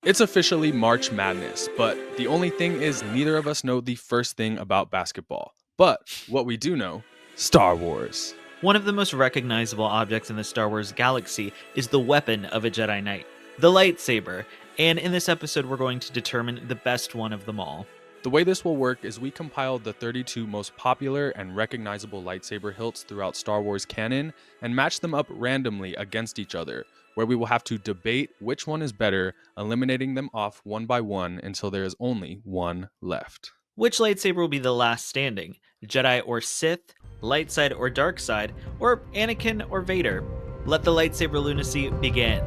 It's officially March Madness, but the only thing is neither of us know the first thing about basketball. But what we do know, Star Wars. One of the most recognizable objects in the Star Wars galaxy is the weapon of a Jedi Knight, the lightsaber, and in this episode we're going to determine the best one of them all. The way this will work is we compiled the 32 most popular and recognizable lightsaber hilts throughout Star Wars canon and matched them up randomly against each other, where we will have to debate which one is better, eliminating them off one by one until there is only one left. Which lightsaber will be the last standing? Jedi or Sith, light side or dark side, or Anakin or Vader? Let the lightsaber lunacy begin.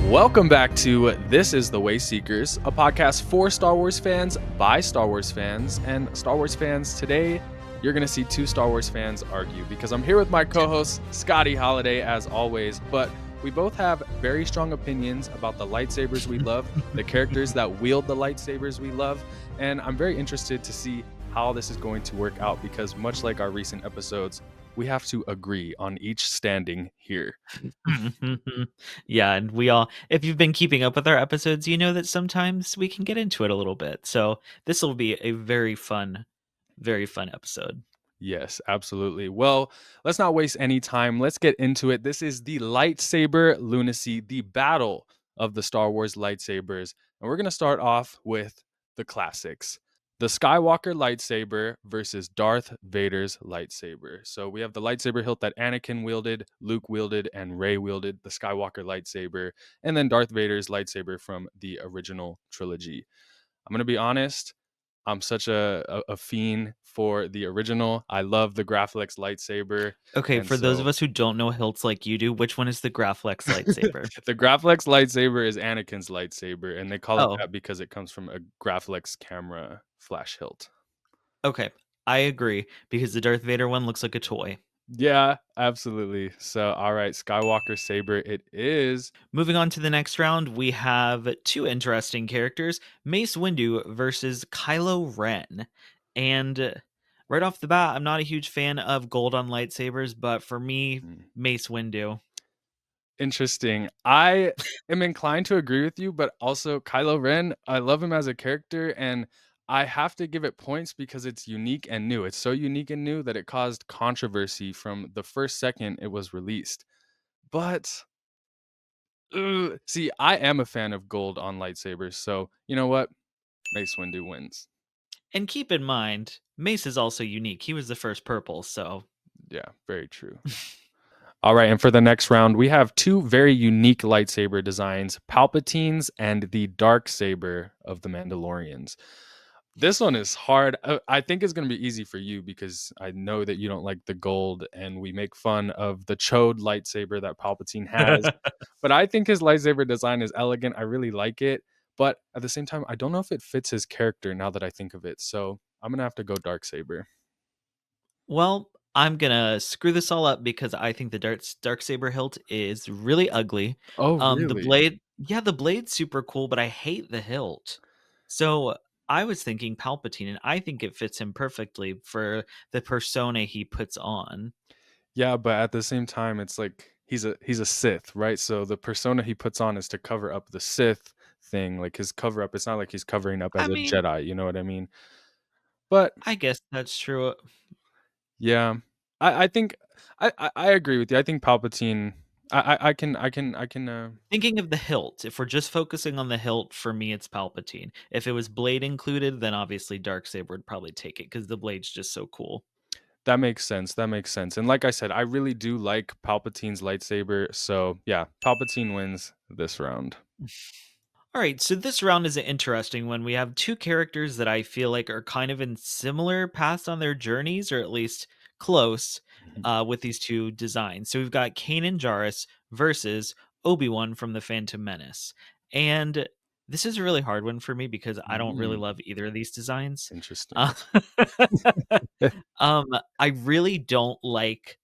Welcome back to This Is The Wayseekers, a podcast for Star Wars fans by Star Wars fans. And Star Wars fans, today you're going to see two Star Wars fans argue because I'm here with my co-host, Scotty Holiday, as always. But we both have very strong opinions about the lightsabers we love, the characters that wield the lightsabers we love. And I'm very interested to see how this is going to work out because much like our recent episodes, we have to agree on each standing here. Yeah, and we all, if you've been keeping up with our episodes, you know that sometimes we can get into it a little bit. So this will be a very fun episode. Yes, absolutely. Well, let's not waste any time. Let's get into it. This is the lightsaber lunacy, the battle of the Star Wars lightsabers. And we're going to start off with the classics. The Skywalker lightsaber versus Darth Vader's lightsaber. So we have the lightsaber hilt that Anakin wielded, Luke wielded, and Rey wielded, the Skywalker lightsaber, and then Darth Vader's lightsaber from the original trilogy. I'm going to be honest, I'm such a fiend for the original. I love the Graflex lightsaber. Okay, And for those so- of us who don't know hilts like you do, which one is the Graflex lightsaber? The Graflex lightsaber is Anakin's lightsaber, and they call Oh. it that because it comes from a Graflex camera flash hilt. Okay, I agree, because the Darth Vader one looks like a toy. Yeah, absolutely. So, all right, Skywalker saber it is. Moving on to the next round, we have two interesting characters, Mace Windu versus Kylo Ren. And right off the bat, I'm not a huge fan of gold on lightsabers, but for me, Mace Windu. Interesting. I am inclined to agree with you, but also Kylo Ren, I love him as a character, and I have to give it points because it's unique and new. It's so unique and new that it caused controversy from the first second it was released. But see, I am a fan of gold on lightsabers, so you know what? Mace Windu wins. And keep in mind, Mace is also unique. He was the first purple, so... Yeah, very true. All right, and for the next round, we have two very unique lightsaber designs, Palpatine's and the Darksaber of the Mandalorians. This one is hard. I think it's going to be easy for you because I know that you don't like the gold and we make fun of the chode lightsaber that Palpatine has. But I think his lightsaber design is elegant. I really like it. But at the same time, I don't know if it fits his character now that I think of it. So I'm going to have to go Darksaber. Well, I'm gonna screw this all up because I think the Darksaber hilt is really ugly. Oh, The really? blade, yeah, the blade's super cool, but I hate the hilt. So I was thinking Palpatine, and I think it fits him perfectly for the persona he puts on. Yeah, but at the same time, it's like he's a Sith, right? So the persona he puts on is to cover up the Sith thing. Like his cover up, it's not like he's covering up as I a mean, Jedi, you know what I mean? But I guess that's true. yeah, I think I agree with you. I think Palpatine. I can. Thinking of the hilt, if we're just focusing on the hilt, for me, it's Palpatine. If it was blade included, then obviously Darksaber would probably take it because the blade's just so cool. That makes sense. That makes sense. And like I said, I really do like Palpatine's lightsaber. So yeah, Palpatine wins this round. All right, so this round is an interesting one. We have two characters that I feel like are kind of in similar paths on their journeys, or at least close, with these two designs. So we've got Kanan Jarrus versus Obi-Wan from the Phantom Menace. And this is a really hard one for me because I don't really love either of these designs. Interesting. Uh, I really don't like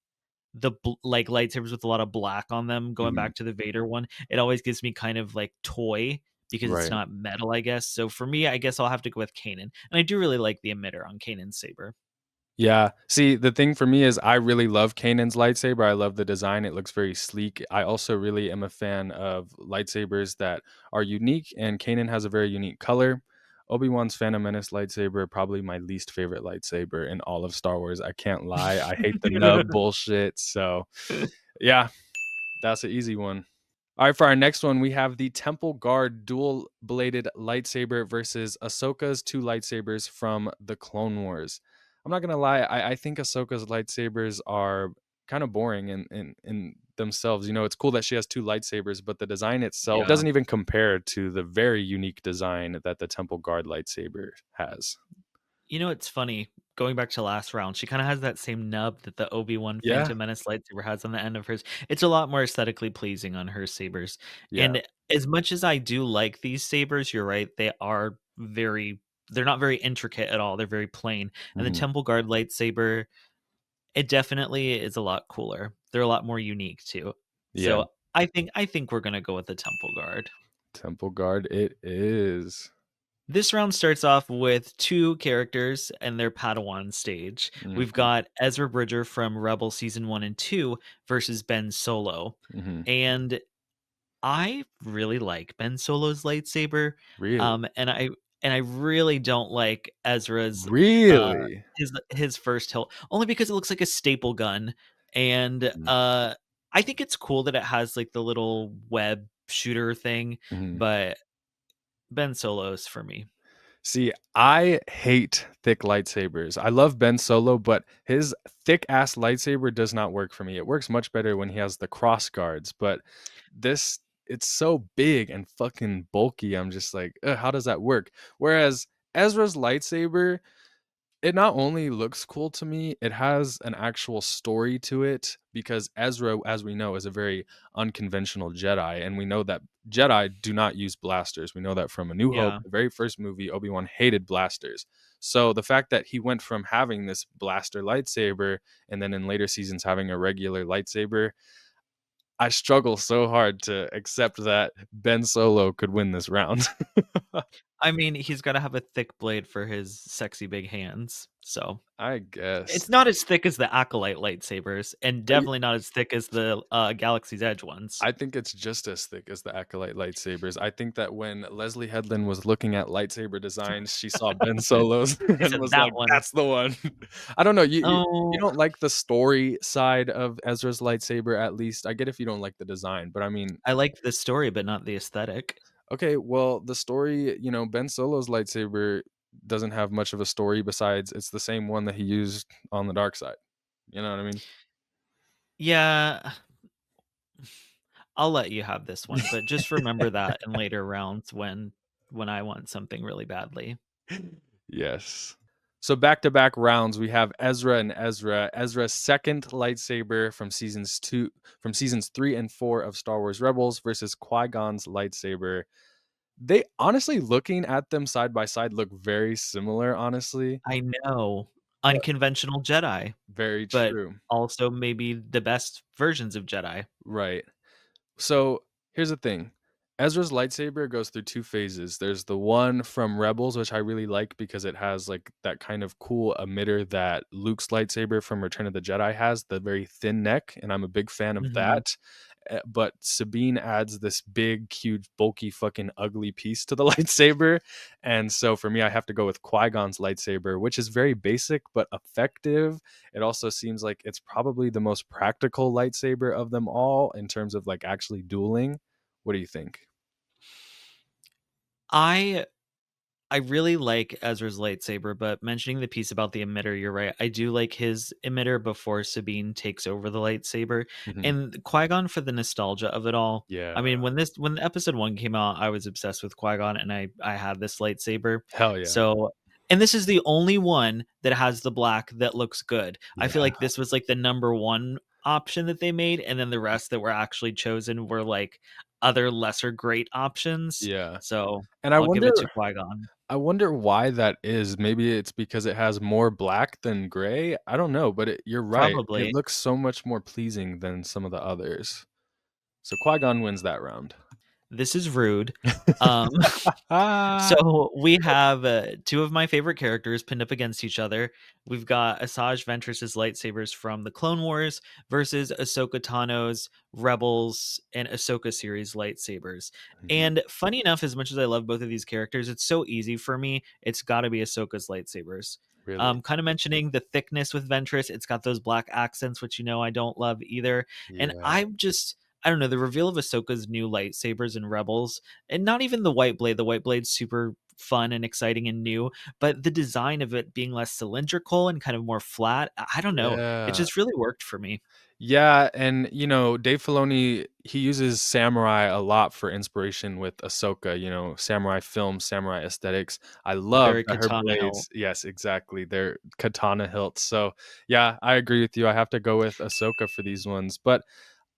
like lightsabers with a lot of black on them. Going back to the Vader one, it always gives me kind of like toy because it's Right. not metal, I guess. So for me, I guess I'll have to go with Kanan. And I do really like the emitter on Kanan's saber. Yeah. See, the thing for me is I really love Kanan's lightsaber. I love the design. It looks very sleek. I also really am a fan of lightsabers that are unique, and Kanan has a very unique color. Obi-Wan's Phantom Menace lightsaber, probably my least favorite lightsaber in all of Star Wars. I can't lie. I hate the nub bullshit. So, yeah, that's an easy one. All right, for our next one, we have the Temple Guard dual bladed lightsaber versus Ahsoka's two lightsabers from the Clone Wars. I'm not gonna lie, I think Ahsoka's lightsabers are kind of boring in themselves. You know, it's cool that she has two lightsabers, but the design itself Yeah. doesn't even compare to the very unique design that the Temple Guard lightsaber has. You know, it's funny, going back to last round, she kinda has that same nub that the Obi-Wan Yeah, Phantom Menace lightsaber has on the end of hers. It's a lot more aesthetically pleasing on her sabers, yeah. and as much as I do like these sabers, you're right, they're not very intricate at all, they're very plain, and the Mhm. Temple Guard lightsaber, it definitely is a lot cooler. They're a lot more unique too. Yeah, So, I think we're gonna go with the Temple Guard. Temple Guard it is. This round starts off with 2 characters and their Padawan stage. We've Mhm, got Ezra Bridger from Rebel Season 1 and 2 versus Ben Solo. mhm. And I really like Ben Solo's lightsaber, Really? and I really don't like Ezra's, uh, Really? his first hilt, only because it looks like a staple gun, and, Mm, I think it's cool that it has, like, the little web shooter thing, mhm. but Ben Solo's for me. See, I hate thick lightsabers. I love Ben Solo, but his thick ass lightsaber does not work for me. It works much better when he has the cross guards, but this it's so big and fucking bulky. I'm just like, "Ugh, how does that work?" Whereas Ezra's lightsaber, it not only looks cool to me, it has an actual story to it because Ezra, as we know, is a very unconventional Jedi, and we know that Jedi do not use blasters. We know that from A New Hope, Yeah. the very first movie, Obi-Wan hated blasters. So the fact that he went from having this blaster lightsaber and then in later seasons having a regular lightsaber, I struggle so hard to accept that Ben Solo could win this round. I mean, he's gotta have a thick blade for his sexy big hands, so I guess. it's not as thick as the Acolyte lightsabers, and definitely not as thick as the, Galaxy's Edge ones. I think it's just as thick as the Acolyte lightsabers. I think that when Leslie Headland was looking at lightsaber designs, she saw Ben Solo's He and said, was "That like, one." "That's the one." I don't know. You Oh, don't like the story side of Ezra's lightsaber, at least. I get if you don't like the design, but I mean, I like the story, but not the aesthetic. okay, well, the story, Ben Solo's lightsaber doesn't have much of a story besides it's the same one that he used on the dark side. You know what I mean? Yeah, I'll let you have this one, but just remember that in later rounds when I want something really badly. Yes. So back to back rounds, we have Ezra and Ezra. Ezra's second lightsaber from seasons 3 and 4 of Star Wars Rebels versus Qui-Gon's lightsaber. They honestly, looking at them side by side, look very similar, honestly. I know. But Unconventional Jedi, very but true. also maybe the best versions of Jedi. Right. So here's the thing. Ezra's lightsaber goes through two phases. There's the one from Rebels, which I really like because it has like that kind of cool emitter that Luke's lightsaber from Return of the Jedi has, the very thin neck, and I'm a big fan of Mhm. that. But Sabine adds this big, huge, bulky, fucking ugly piece to the lightsaber. And so for me, I have to go with Qui-Gon's lightsaber, which is very basic but effective. It also seems like it's probably the most practical lightsaber of them all in terms of like actually dueling. What do you think? I I really like Ezra's lightsaber, but mentioning the piece about the emitter, you're right. I do like his emitter before Sabine takes over the lightsaber. Mhm. And Qui-Gon for the nostalgia of it all. Yeah. I mean, when episode 1 came out, I was obsessed with Qui-Gon and I had this lightsaber. Hell yeah. So and this is the only one that has the black that looks good. I feel Yeah. like this was like the number 1 option that they made, and then the rest that were actually chosen were like other lesser great options. Yeah. So And I'll give it to Qui-Gon. I wonder why that is. Maybe it's because it has more black than gray. I don't know, but you're right. It Probably. looks so much more pleasing than some of the others. So Qui-Gon wins that round. This is rude. Um, Ah. so we have two of my favorite characters pinned up against each other. We've got Asajj Ventress's lightsabers from the Clone Wars versus Ahsoka Tano's Rebels and Ahsoka series lightsabers. Mhm. And funny enough, as much as I love both of these characters, it's so easy for me. It's got to be Ahsoka's lightsabers. Really? Kind of mentioning the thickness with Ventress. It's got those black accents, which I don't love either. And Yeah. I don't know, the reveal of Ahsoka's new lightsabers in Rebels, and not even the white blade. The white blade's super fun and exciting and new, but the design of it being less cylindrical and kind of more flat, I don't know. It Yeah. just really worked for me. Yeah, and, Dave Filoni, he uses samurai a lot for inspiration with Ahsoka, samurai films, samurai aesthetics. I love Very that her katana hilt. blades, yes, exactly, they're katana hilts. So, yeah, I agree with you. I have to go with Ahsoka for these ones, but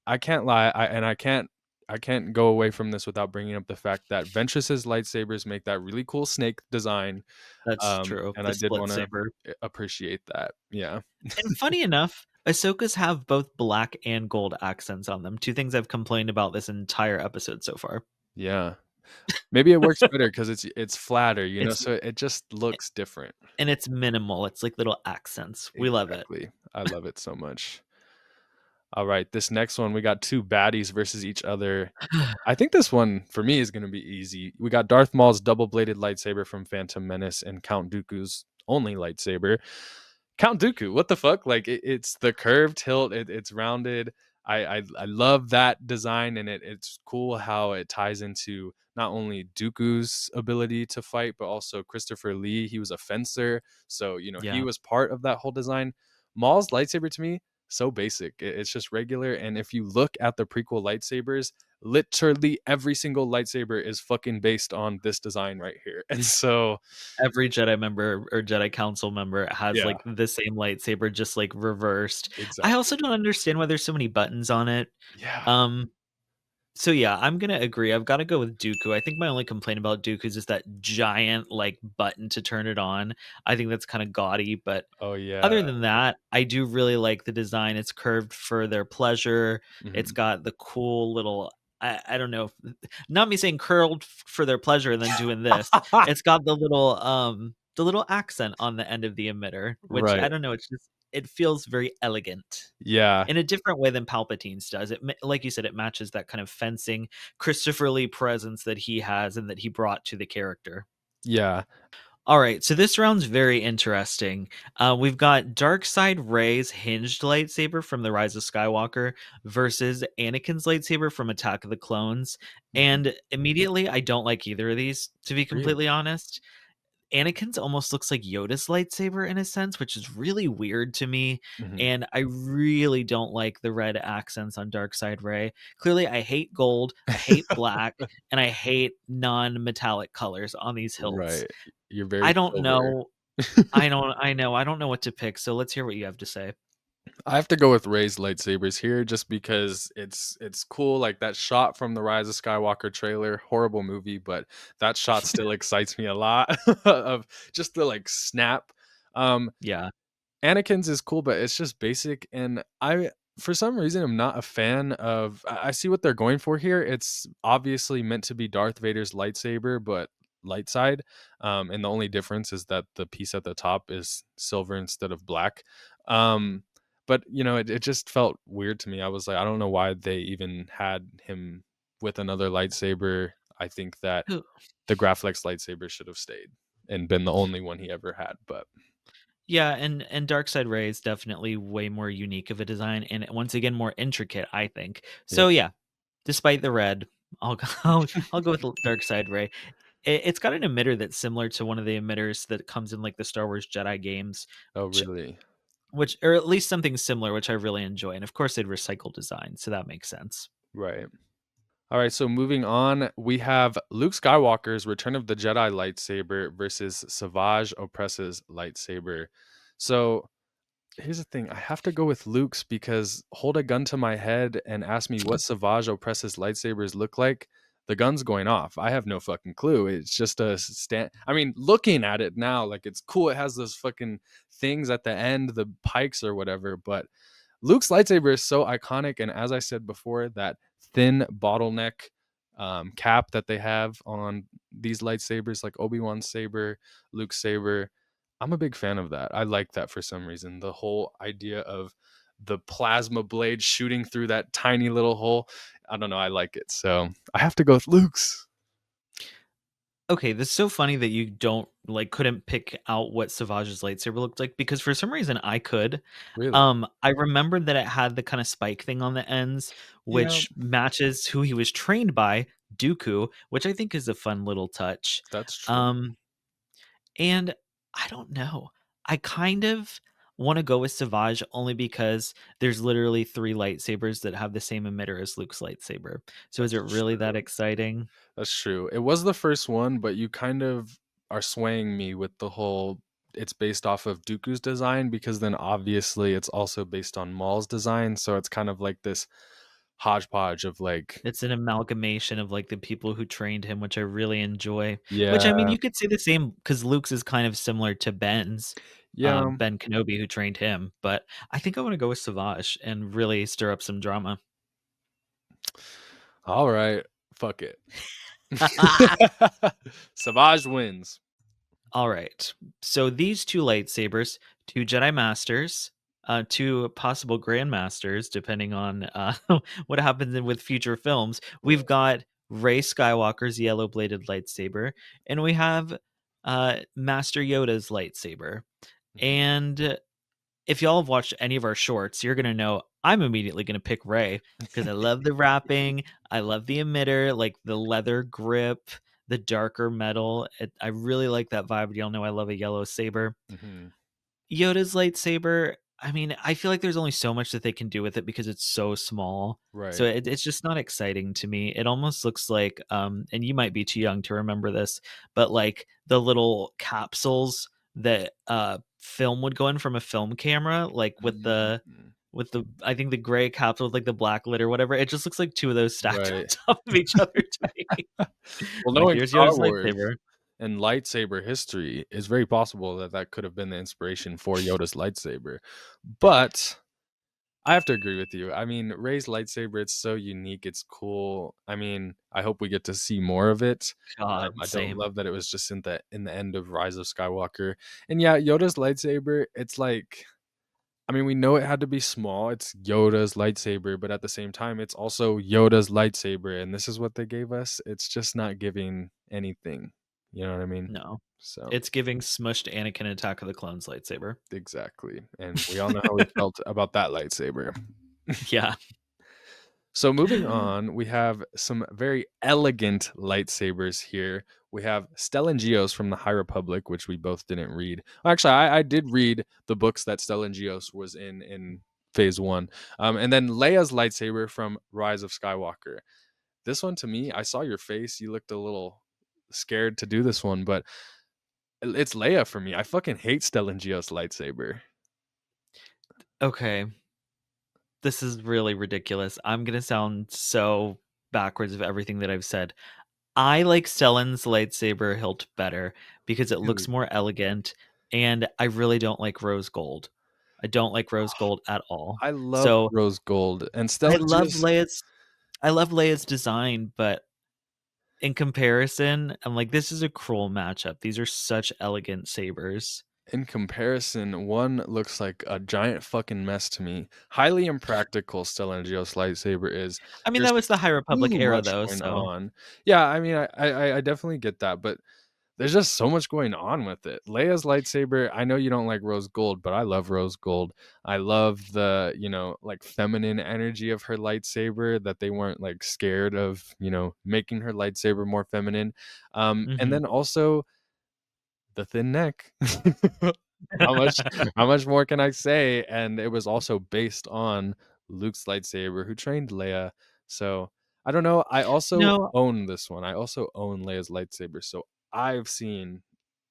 I can't lie, I can't go away from this without bringing up the fact that Ventress's lightsabers make that really cool snake design, That's true. and The I did split wanna saber. appreciate that. Yeah. And funny enough, Ahsoka's have both black and gold accents on them. Two things I've complained about this entire episode so far. Yeah. Maybe it works better because it's flatter, It's so it just looks different. and it's minimal. It's like little accents. We love it. Exactly. I love it so much. Alright, this next one, we got 2 baddies versus each other. I think this one, for me, is gonna be easy. We got Darth Maul's double-bladed lightsaber from Phantom Menace and Count Dooku's only lightsaber. Count Dooku, what the fuck? Like, it's the curved hilt, it's rounded. I love that design, and it's cool how it ties into not only Dooku's ability to fight, but also Christopher Lee. He was a fencer, so, he Yeah. was part of that whole design. Maul's lightsaber to me, so basic. It's just regular, and if you look at the prequel lightsabers, literally every single lightsaber is fucking based on this design right here. And so, Every Jedi member or Jedi Council member has, yeah, like, the same lightsaber just, like, reversed. I exactly. also don't understand why there's so many buttons on it. Yeah. Um, so yeah, I'm gonna agree. I've gotta go with Dooku. I think my only complaint about Dooku is just that giant, like, button to turn it on. I think that's kinda gaudy, but Oh, yeah. other than that, I do really like the design. It's curved for their pleasure. It's Mhm. got the cool little I don't know, not me saying curled for their pleasure and then doing this. It's got the little accent on the end of the emitter, which I Right. don't know, it feels very elegant Yeah. in a different way than Palpatine's does. Like you said, it matches that kind of fencing Christopher Lee presence that he has and that he brought to the character. Yeah. All right, so this round's very interesting. We've got Darkseid Rey's hinged lightsaber from The Rise of Skywalker versus Anakin's lightsaber from Attack of the Clones. Mhm. And immediately, I don't like either of these, to be Really? completely honest. Anakin's almost looks like Yoda's lightsaber in a sense, which is really weird to me. Mhm. And I really don't like the red accents on Darkseid Rey. Clearly, I hate gold, I hate black, and I hate non metallic colors on these hilts. Right. You're very I don't silver. know. I don't know what to pick, so let's hear what you have to say. I have to go with Rey's lightsabers here just because it's cool, like, that shot from the Rise of Skywalker trailer, horrible movie, but that shot still excites me a lot of just the, like, snap. Um, Yeah. Anakin's is cool, but it's just basic, and for some reason, I'm not a fan of I see what they're going for here. It's obviously meant to be Darth Vader's lightsaber, but light side, and the only difference is that the piece at the top is silver instead of black. Um, but, it just felt weird to me. I was like, I don't know why they even had him with another lightsaber. I think that Who the Graflex lightsaber should have stayed and been the only one he ever had, but Yeah, and Darkseid Rey is definitely way more unique of a design and once again more intricate, I think. yeah. So yeah, despite the red, I'll go I'll go with Darkseid Rey. It's got an emitter that's similar to one of the emitters that comes in like the Star Wars Jedi games, Oh, which really? or at least something similar, which I really enjoy. And of course, they'd recycle design, so that makes sense. Right. All right, so moving on, we have Luke Skywalker's Return of the Jedi lightsaber versus Savage Opress's lightsaber. So here's the thing, I have to go with Luke's because hold a gun to my head and ask me what Savage Opress's lightsabers look like. The gun's going off. I have no fucking clue. It's just a stand. I mean, looking at it now, like it's cool. It has those fucking things at the end, the pikes or whatever, but Luke's lightsaber is so iconic, and as I said before, that thin bottleneck cap that they have on these lightsabers, like Obi-Wan's saber, Luke's saber. I'm a big fan of that. I like that for some reason. The whole idea of the plasma blade shooting through that tiny little hole. I don't know. I like it. So I have to go with Luke's. Okay, that's so funny that you don't couldn't pick out what Savaj's lightsaber looked like because for some reason I could. Really? I remembered that it had the kind of spike thing on the ends, Yeah, which matches who he was trained by, Dooku, which I think is a fun little touch. that's true. Um, and I don't know. I kind of want to go with Savage only because there's literally three lightsabers that have the same emitter as Luke's lightsaber. So is That's it really that true. exciting? That's true. It was the first one, but you kind of are swaying me with the whole it's based off of Dooku's design because then obviously it's also based on Maul's design. So it's kind of like this hodgepodge of like, It's an amalgamation of, the people who trained him, which I really enjoy. Which, yeah, I mean, you could say the same because Luke's is kind of similar to Ben's, yeah. Ben Kenobi, who trained him, but I think I wanna go with Savage and really stir up some drama. All right. Fuck it. Savage wins. Alright. So these 2 lightsabers, 2 Jedi Masters, 2 possible Grandmasters, depending on, what happens with future films. We've got Rey Skywalker's yellow-bladed lightsaber, and we have, Master Yoda's lightsaber. Mhm. And if y'all have watched any of our shorts, you're gonna know I'm immediately gonna pick Rey because I love the wrapping, I love the emitter, like the leather grip, the darker metal. I really like that vibe. Y'all know I love a yellow saber. Mhm. Yoda's lightsaber, I mean, I feel like there's only so much that they can do with it because it's so small. So Right. it's just not exciting to me. It almost looks like, and you might be too young to remember this, but like the little capsules that film would go in from a film camera, like Mhm. with the I think the gray capsule with like the black lid or whatever. It just looks like two of those stacked on Right. top of each other to me. Well, Like knowing here's Star Yoda's Wars lightsaber. and lightsaber history, it's very possible that that could have been the inspiration for Yoda's lightsaber. But I have to agree with you. I mean, Rey's lightsaber, it's so unique. It's cool. I mean, I hope we get to see more of it. God, I don't same. love that it was just in the end of Rise of Skywalker. And yeah, Yoda's lightsaber, it's like I mean, we know it had to be small. It's Yoda's lightsaber, but at the same time, it's also Yoda's lightsaber, and this is what they gave us. It's just not giving anything. You know what I mean? No. So, It's giving smushed Anakin Attack of the Clones lightsaber. exactly. And we all know how we felt about that lightsaber. Yeah. So moving on, we have some very elegant lightsabers here. We have Stellan Geos from the High Republic, which we both didn't read. Actually, I did read the books that Stellan Geos was in Phase One, and then Leia's lightsaber from Rise of Skywalker. This one to me, I saw your face. You looked a little scared to do this one, but it's Leia for me. I fucking hate Stellan Geos lightsaber. Okay. This is really ridiculous. I'm gonna sound so backwards of everything that I've said. I like Stellan's lightsaber hilt better because it looks Really, more elegant, and I really don't like rose gold. I don't like rose gold at all. I love So rose gold and I Stellan love Geos. Leia's I love Leia's design, but in comparison, I'm like, this is a cruel matchup. These are such elegant sabers. In comparison, one looks like a giant fucking mess to me. Highly impractical Stellan Geos lightsaber is. I mean, There's that was the High Republic too era, much though. going So on. Yeah, I mean, I definitely get that, but there's just so much going on with it. Leia's lightsaber, I know you don't like rose gold, but I love rose gold. I love the, like feminine energy of her lightsaber that they weren't like scared of, making her lightsaber more feminine. And mhm. then also the thin neck. How much how much more can I say? And it was also based on Luke's lightsaber who trained Leia. So, I don't know, I also No, own this one. I also own Leia's lightsaber, so I've seen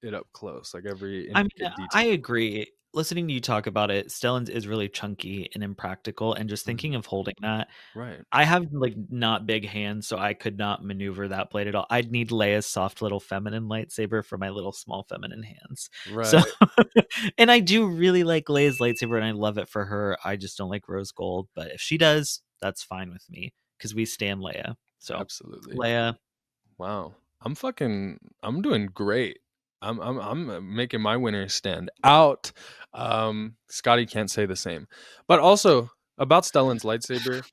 it up close, like every I mean, intricate I detail. agree. Listening to you talk about it, Stellan's is really chunky and impractical, and just thinking Mhm. of holding that, Right. I have, not big hands, so I could not maneuver that blade at all. I'd need Leia's soft little feminine lightsaber for my little small feminine hands. So Right. and I do really like Leia's lightsaber, and I love it for her. I just don't like rose gold, but if she does, that's fine with me because we stan Leia. So, Absolutely. Leia. Wow. I'm doing great. I'm making my winners stand out. Scotty can't say the same. But also about Stellan's lightsaber,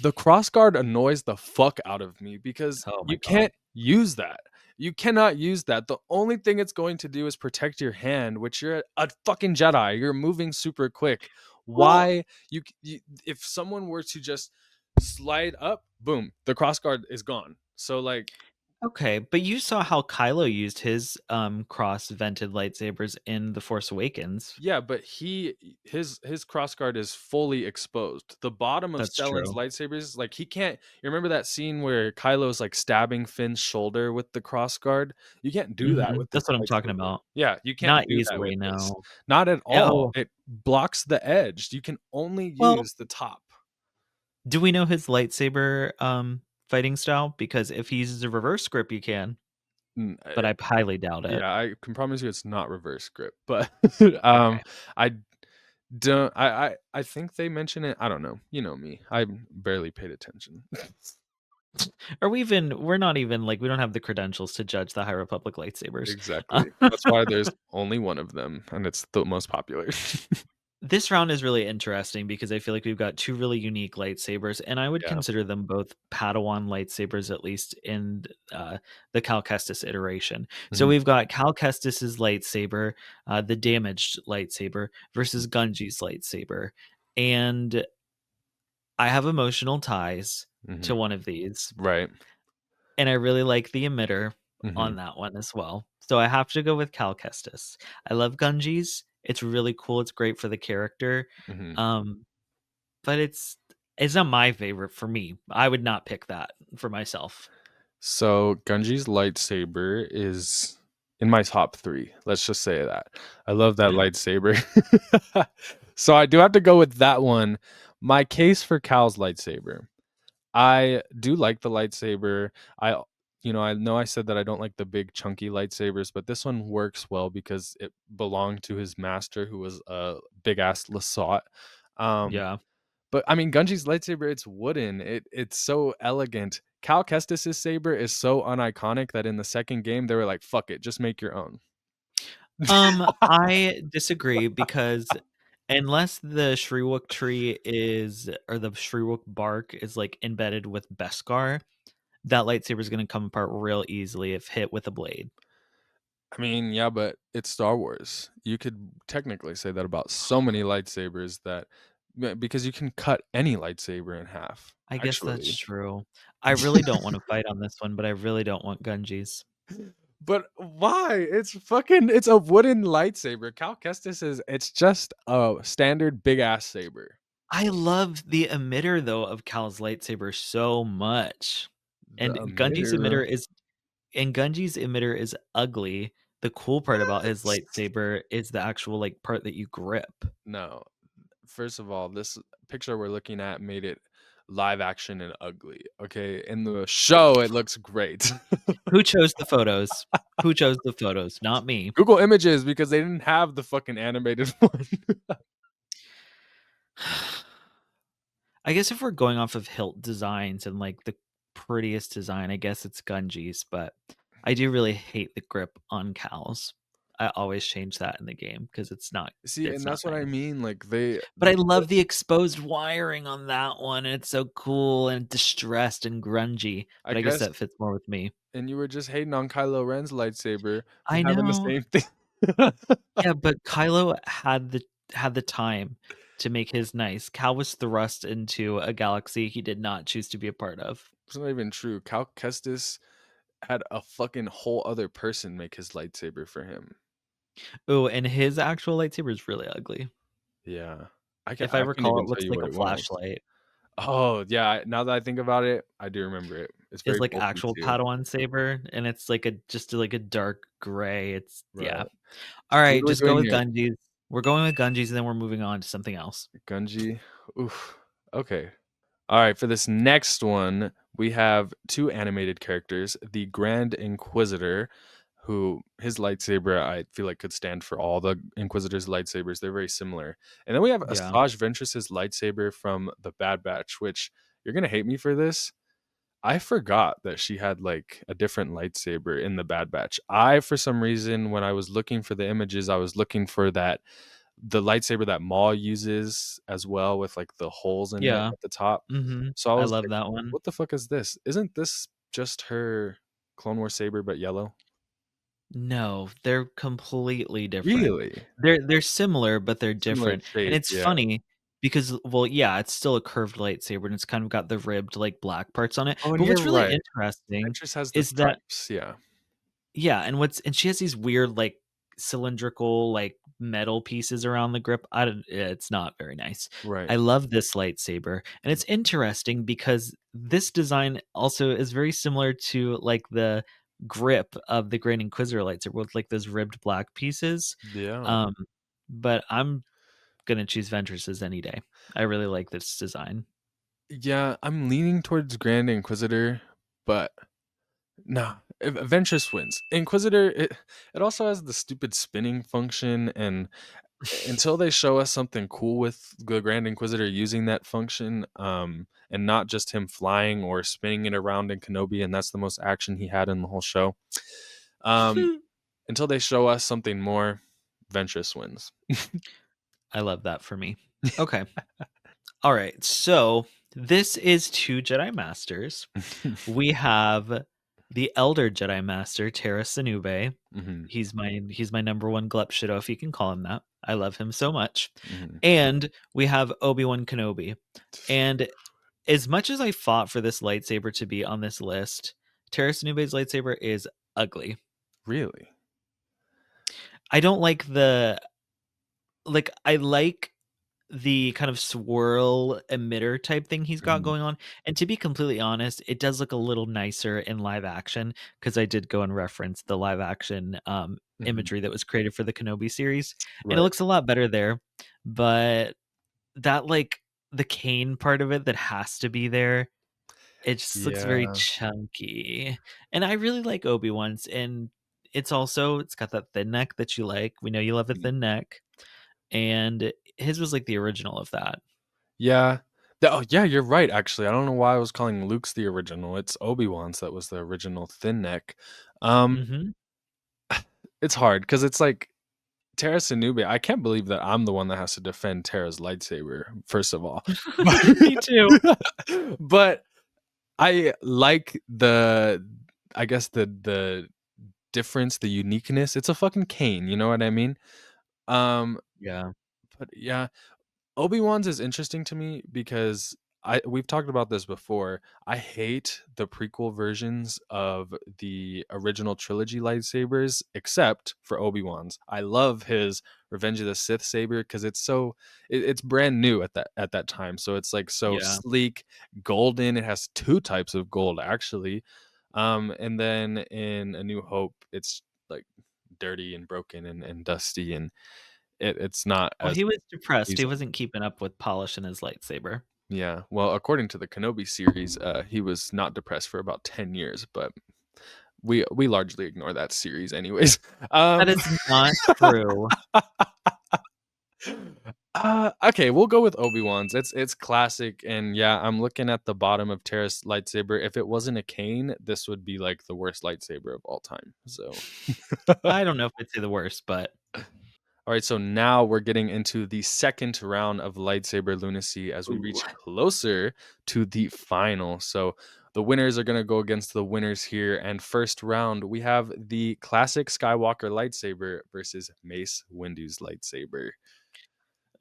the crossguard annoys the fuck out of me because Oh my you god. can't use that. You cannot use that. The only thing it's going to do is protect your hand, which you're a fucking Jedi. You're moving super quick. Well, Why you if someone were to just slide up, boom, the crossguard is gone. So like okay, but you saw how Kylo used his cross-vented lightsabers in The Force Awakens. yeah, but his crossguard is fully exposed. The bottom of That's Stellan's true. lightsabers, like he can't. You remember that scene where Kylo's like stabbing Finn's shoulder with the crossguard? You can't do that with this That's what I'm talking lightsaber. about. Yeah, you can't Not do that easily, with this. no. Not at all. Oh, It blocks the edge. You can only well, use the top. do we know his lightsaber, fighting style? Because if he uses a reverse grip, you can, Mm, but I highly doubt it. yeah, I can promise you it's not reverse grip, but Okay. I don't. I think they mention it. I don't know. You know me. I barely paid attention. We're not even, like, we don't have the credentials to judge the High Republic lightsabers. Exactly. That's why there's only one of them, and it's the most popular. This round is really interesting because I feel like we've got 2 really unique lightsabers, and I would Yeah. consider them both Padawan lightsabers, at least in, the Cal Kestis iteration. So Mhm, we've got Cal Kestis's lightsaber, the damaged lightsaber, versus Gunji's lightsaber, and I have emotional ties mhm. to one of these, Right. and I really like the emitter Mhm, on that one as well. So I have to go with Cal Kestis. I love Gunji's. It's really cool. It's great for the character. mhm. Um, but it's not my favorite for me. I would not pick that for myself. So, Gunji's lightsaber is in my top 3. Let's just say that. I love that lightsaber. So, I do have to go with that one. My case for Cal's lightsaber. I do like the lightsaber. I know I said that I don't like the big chunky lightsabers, but this one works well because it belonged to his master, who was a big ass Lasat. Um, Yeah. but I mean, Gunji's lightsaber, it's wooden. It's so elegant. Cal Kestis's saber is so uniconic that in the second game they were like, "Fuck it, just make your own." I disagree because unless the Shriwook tree is or the Shriwook bark is like embedded with Beskar, that lightsaber is going to come apart real easily if hit with a blade. I mean, yeah, but it's Star Wars. You could technically say that about so many lightsabers that because you can cut any lightsaber in half, I guess that's actually. true. I really don't want to fight on this one, but I really don't want Gunji's. But why? It's a wooden lightsaber. Cal Kestis is it's just a standard big ass saber. I love the emitter though of Cal's lightsaber so much. The And Gunji's emitter. emitter is and Gunji's emitter is ugly. The cool part about his What? lightsaber is the actual like part that you grip. No. First of all, this picture we're looking at made it live action and ugly. Okay. In the show, it looks great. Who chose the photos? Who chose the photos? Not me. Google Images because they didn't have the fucking animated one. I guess if we're going off of hilt designs and like the prettiest design, I guess it's Gunji's, but I do really hate the grip on cows. I always change that in the game because See, it's and not that's what I nice. mean. Like they But I the love the exposed wiring on that one, and it's so cool and distressed and grungy, I but I guess guess that fits more with me. and you were just hating on Kylo Ren's lightsaber for I having the know. same thing. Yeah, but Kylo had the time to make his nice. Cal was thrust into a galaxy he did not choose to be a part of. It's not even true. Cal Kestis had a fucking whole other person make his lightsaber for him. Oh, and his actual lightsaber is really ugly. Yeah. If I I couldn't recall, even it tell looks you like what a it was. flashlight. Oh, yeah, now that I think about it, I do remember it. It's It's very like bulky actual too. Padawan saber, and it's like a just like a dark gray. It's yeah. Right. All So what right, are we just go doing with here? Gunji's. We're going with Gunji's, and then we're moving on to something else. Gunji. Oof. Okay. All right, for this next one, we have 2 animated characters, the Grand Inquisitor, who his lightsaber I feel like could stand for all the Inquisitor's lightsabers. They're very similar. And then we have Yeah. Asajj Ventress's lightsaber from the Bad Batch, which you're gonna hate me for this. I forgot that she had like a different lightsaber in the Bad Batch. I, for some reason, when I was looking for the images, I was looking for the lightsaber that Maul uses as well, with like the holes in it Yeah. at the top. Mhm. So I I was love like, that one. what the fuck is this? Isn't this just her Clone War saber but yellow? No, they're completely different. Really? They're similar, but they're Similar different, and shape, it's yeah. funny because, well, yeah, it's still a curved lightsaber, and it's kind of got the ribbed, like, black parts on it, Oh, and but you're what's really right. interesting Ventress has the is that stripes, yeah. yeah, and she has these weird, like, cylindrical, like, metal pieces around the grip. I don't it's not very nice. Right. I love this lightsaber, and it's interesting because this design also is very similar to, like, the grip of the Grand Inquisitor lightsaber with, like, those ribbed black pieces. Yeah. Um, but I'm gonna choose Ventress's any day. I really like this design. Yeah, I'm leaning towards Grand Inquisitor, but no, Ventress wins. Inquisitor, it also has the stupid spinning function, and until they show us something cool with the Grand Inquisitor using that function, and not just him flying or spinning it around in Kenobi, and that's the most action he had in the whole show. Um, until they show us something more, Ventress wins. I love that for me. Okay. Alright, so this is 2 Jedi Masters. We have the elder Jedi Master, Terra Sanube. Hmm. He's my number 1 glup Shido, if you can call him that. I love him so much. Hmm. And we have Obi-Wan Kenobi. And as much as I fought for this lightsaber to be on this list, Terra Sanube's lightsaber is ugly. Really? I don't like I like the kind of swirl emitter type thing he's got Mhm. going on, and to be completely honest, it does look a little nicer in live action because I did go and reference the live action, Mhm. imagery that was created for the Kenobi series, and it Right. looks a lot better there, but that, like the cane part of it that has to be there, it just looks very Yeah. chunky, and I really like Obi-Wan's, and it's got that thin neck that you like. We know you love a Mhm. thin neck, and his was, like, the original of that. Yeah. Oh, yeah, you're right, actually. I don't know why I was calling Luke's the original. It's Obi-Wan's that was the original thin neck. Um, Mhm. it's hard because it's like Terra Sanube. I can't believe that I'm the one that has to defend Terra's lightsaber, first of all. Me too. But I like I guess the difference, the uniqueness. It's a fucking cane, you know what I mean? Um, Yeah. but yeah, Obi-Wan's is interesting to me because we've talked about this before. I hate the prequel versions of the original trilogy lightsabers, except for Obi-Wan's. I love his Revenge of the Sith saber because it's brand new at that time. So it's like so Yeah. sleek, golden. It has two types of gold actually. And then in A New Hope, it's like dirty and broken and dusty, and it's not Well, as he was depressed, he pleasing. wasn't keeping up with polishing his lightsaber. Yeah. Well, according to the Kenobi series, he was not depressed for about 10 years, but we largely ignore that series anyways. That Um is not true. okay, we'll go with Obi-Wan's. It's classic, and yeah, I'm looking at the bottom of Terra's lightsaber. If it wasn't a cane, this would be like the worst lightsaber of all time. So I don't know if I'd say the worst, but all right, so now we're getting into the second round of lightsaber lunacy as we ooh. reach closer to the final. So the winners are going to go against the winners here. And first round, we have the classic Skywalker lightsaber versus Mace Windu's lightsaber.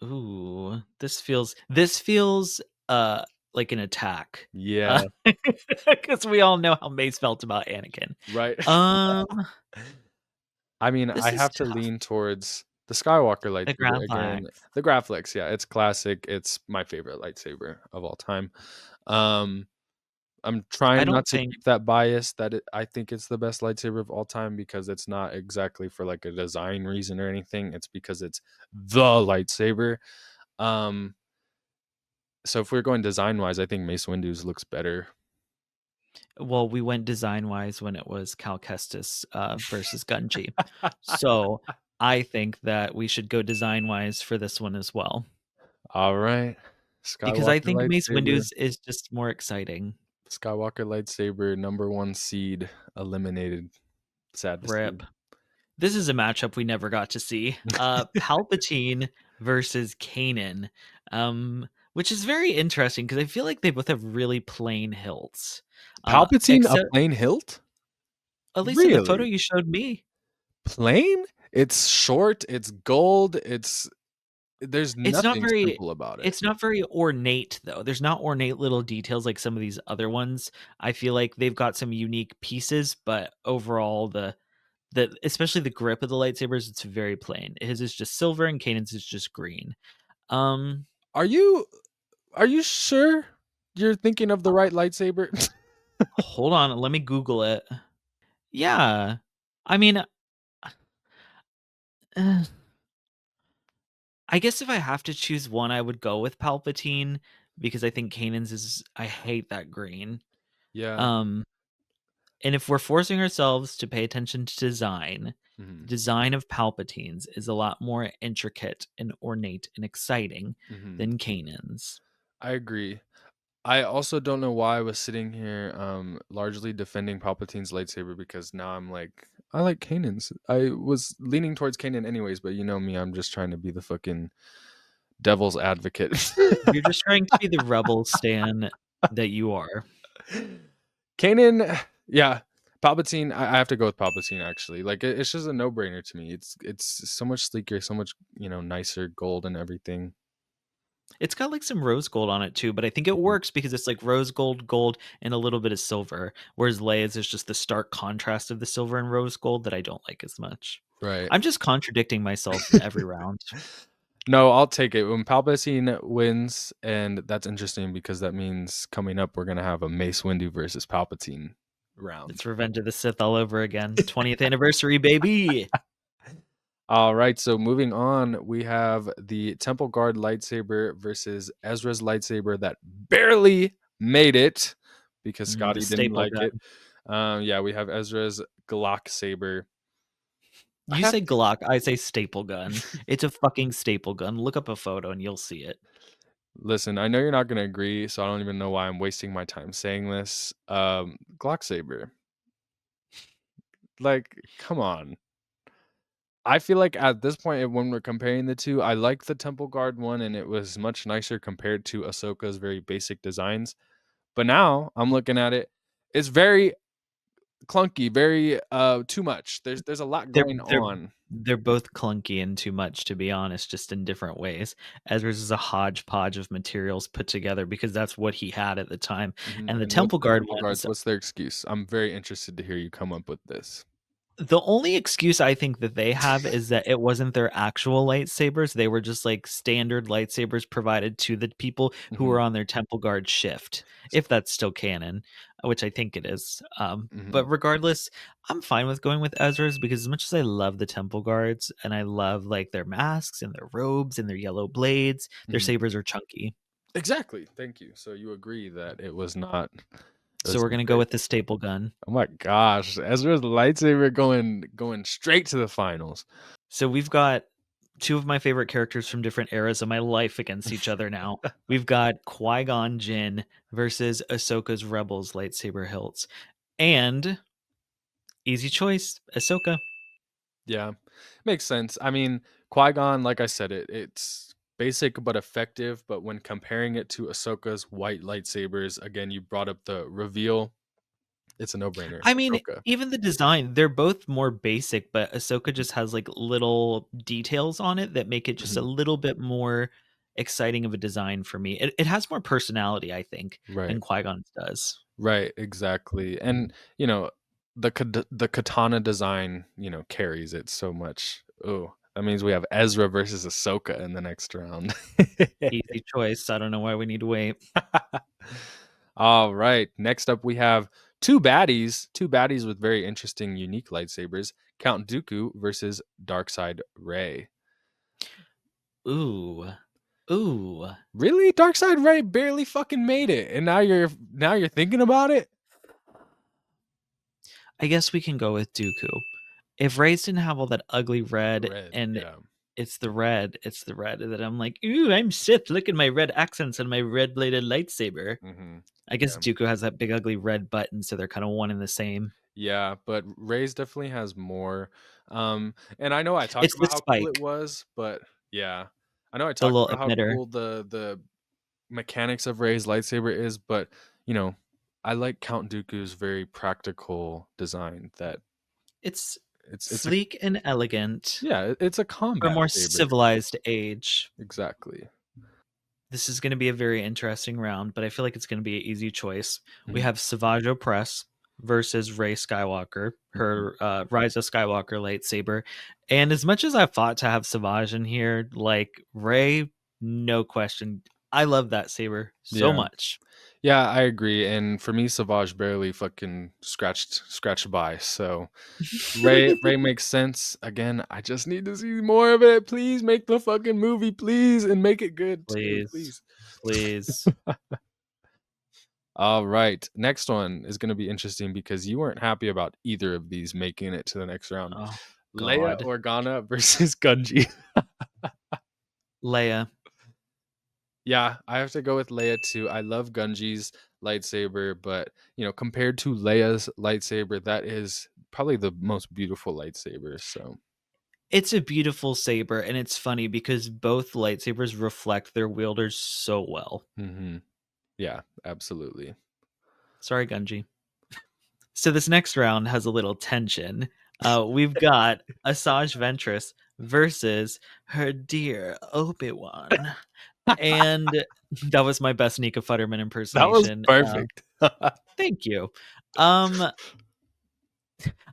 Ooh, this feels, like an attack. Yeah, Because we all know how Mace felt about Anakin. right. Um, I mean, I this is have to tough. lean towards the Skywalker The lightsaber Graphic. again. The Graphics, yeah, it's classic. It's my favorite lightsaber of all time. Um, I'm I trying don't not to think keep that bias that I think it's the best lightsaber of all time because it's not exactly for like a design reason or anything. It's because it's the lightsaber. Um, so if we're going design wise, I think Mace Windu's looks better. well, we went design-wise when it was Cal Kestis, versus Gunji. So, I think that we should go design-wise for this one as well, All right, because I Skywalker think Mace lightsaber. Windu's is just more exciting. Skywalker lightsaber, number one seed, eliminated. Sad to see. Rip. This is a matchup we never got to see. Palpatine versus Kanan, which is very interesting because I feel like they both have really plain hilts. Palpatine, a Except plain hilt? at least in the photo Really? you showed me. Plain? It's short, it's gold, there's It's not nothing very simple about it. it's not very ornate though. There's not ornate little details like some of these other ones. I feel like they've got some unique pieces, but overall the especially the grip of the lightsabers, it's very plain. His is just silver and Kanan's is just green. Um Are you are you sure you're thinking of the right lightsaber? Hold on, let me Google it. Yeah. I mean, uh, I guess if I have to choose one, I would go with Palpatine because I think Kanan's is I hate that green. Yeah. Um, and if we're forcing ourselves to pay attention to design, the Mhm, design of Palpatine's is a lot more intricate and ornate and exciting mhm. than Kanan's. I agree. I also don't know why I was sitting here, largely defending Palpatine's lightsaber because now I'm like, I like Kanan's. I was leaning towards Kanan anyways, but you know me, I'm just trying to be the fucking devil's advocate. You're just trying to be the rebel Stan that you are. Kanan, yeah, Palpatine. I have to go with Palpatine actually. Like it's just a no brainer to me. It's so much sleeker, so much nicer gold and everything. It's got, like, some rose gold on it too, but I think it Mhm. works because it's, like, rose gold, gold, and a little bit of silver, whereas Leia's is just the stark contrast of the silver and rose gold that I don't like as much. Right. I'm just contradicting myself in every round. No, I'll take it when Palpatine wins, and that's interesting because that means coming up we're gonna have a Mace Windu versus Palpatine round. It's Revenge of the Sith all over again. 20th anniversary, baby! All right, so moving on, we have the Temple Guard lightsaber versus Ezra's lightsaber that barely made it because The Scotty didn't staple like it. gun. Yeah, we have Ezra's Glock saber. I You have say Glock, I say staple gun. It's a fucking staple gun. Look up a photo and you'll see it. listen. I know you're not gonna agree, so I don't even know why I'm wasting my time saying this. Glock saber, like, come on. I feel like at this point, when we're comparing the two, I like the Temple Guard one, and it was much nicer compared to Ahsoka's very basic designs. But now I'm looking at it, it's very clunky, very too much. There's a lot They're going they're on. they're both clunky and too much, to be honest, just in different ways. Ezra's is a hodgepodge of materials put together because that's what he had at the time, Mhm, and the and what's Temple the Guard Temple Guards? ones, What's their excuse? I'm very interested to hear you come up with this. the only excuse I think that they have is that it wasn't their actual lightsabers, they were just, like, standard lightsabers provided to the people who were Mhm, on their Temple Guard shift, if that's still canon, which I think it is, but mhm, regardless, I'm fine with going with Ezra's because as much as I love the Temple Guards and I love, like, their masks and their robes and their yellow blades, their mhm. sabers are chunky, Exactly, thank you. So you agree that it so was we're not gonna go great. with the staple gun. Oh my gosh, Ezra's lightsaber going straight to the finals. So we've got 2 of my favorite characters from different eras of my life against each other now. We've got Qui-Gon Jinn versus Ahsoka's Rebels lightsaber hilts. And easy choice, Ahsoka. Yeah, makes sense. I mean, Qui-Gon, like I said, it's basic but effective. But when comparing it to Ahsoka's white lightsabers, again, you brought up the reveal. It's a no-brainer. I mean, Ahsoka. even the design, they're both more basic, but Ahsoka Mhm, just has like little details on it that make it just a mhm. little bit more exciting of a design for me. It has more personality, I think, Right, than Qui-Gon's does. right, exactly. And the katana design, carries it so much. Oh, that means we have Ezra versus Ahsoka in the next round. Easy choice. I don't know why we need to wait. All right. Next up, we have two baddies with very interesting, unique lightsabers. Count Dooku versus Darkseid Ray. Ooh. Ooh. Really, Darkseid Ray barely fucking made it, and now you're thinking about it. I guess we can go with Dooku. If Reyes didn't have all that ugly red Red, and yeah. It's the red. It's the red that I'm like, ooh, I'm Sith. Look at my red accents and my red bladed lightsaber. Mm-hmm. I guess Yeah. Dooku has that big ugly red button, so they're kind of one and the same. Yeah, but Ray's definitely has more. And I know I talked It's the about how cool it spike, was, but yeah, I know I the talked little about how emitter. cool the mechanics of Ray's lightsaber is, but you know, I like Count Dooku's very practical design. That It's it's a sleek and elegant yeah, it's a for a combat more saber. civilized age. Exactly. This is going to be a very interesting round, but I feel like it's going to be an easy choice. We Mhm, have Savage Opress versus Rey Skywalker, mhm. her Rise of Skywalker lightsaber. And as much as I fought to have Savage in here, like Rey, no question. I love that saber so Yeah. much. Yeah, I agree. And for me, Savage barely fucking scratched by. So Ray makes sense. Again, I just need to see more of it. Please make the fucking movie, please, and make it good too, Please, please. please. All right. Next one is gonna be interesting because you weren't happy about either of these making it to the next round. Oh, Leia God. Organa versus Gunji. Leia. Yeah, I have to go with Leia too. I love Gunji's lightsaber, but you know, compared to Leia's lightsaber, that is probably the most beautiful lightsaber. So, It's a beautiful saber, and it's funny because both lightsabers reflect their wielders so well. yeah, absolutely. Sorry, Gunji. So this next round has a little tension. We've got Asajj Ventress versus her dear Obi-Wan. And that was my best Nika Futterman That was impersonation. perfect. Thank you. Um,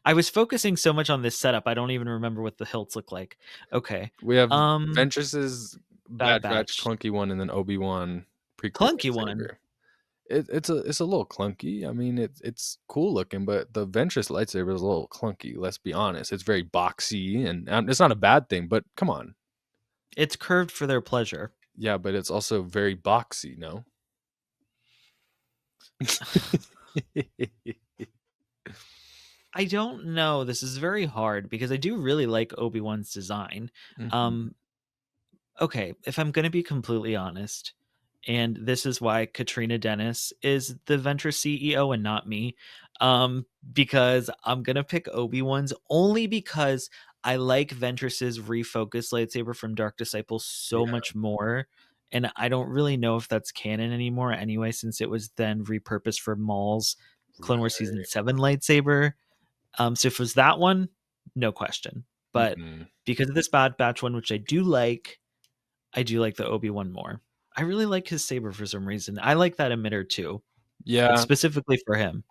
I was focusing so much on this setup, I don't even remember what the hilts look like. Okay. We have Um, Ventress's Bad Bad Batch Batch. clunky one, and then Obi-Wan prequel Clunky one. lightsaber. It's a little clunky. I mean, it's cool looking, but the Ventress lightsaber is a little clunky. Let's be honest. It's very boxy, and it's not a bad thing. But come on, It's curved for their pleasure. yeah. But it's also very boxy. No. I don't know. This is very hard because I do really like Obi-Wan's design. Mhm. Um, okay, if I'm going to be completely honest, and this is why Katrina Dennis is the Venture CEO and not me, because I'm going to pick Obi-Wan's only because I like Ventress's refocused lightsaber from Dark Disciples so Yeah. much more. And I don't really know if that's canon anymore anyway, since it was then repurposed for Maul's Clone Wars Season Right. 7 lightsaber. So if it was that one, no question. But Mhm. because of this Bad Batch one, which I do like the Obi-Wan more. I really like his saber for some reason. I like that emitter too, but Yeah. specifically for him.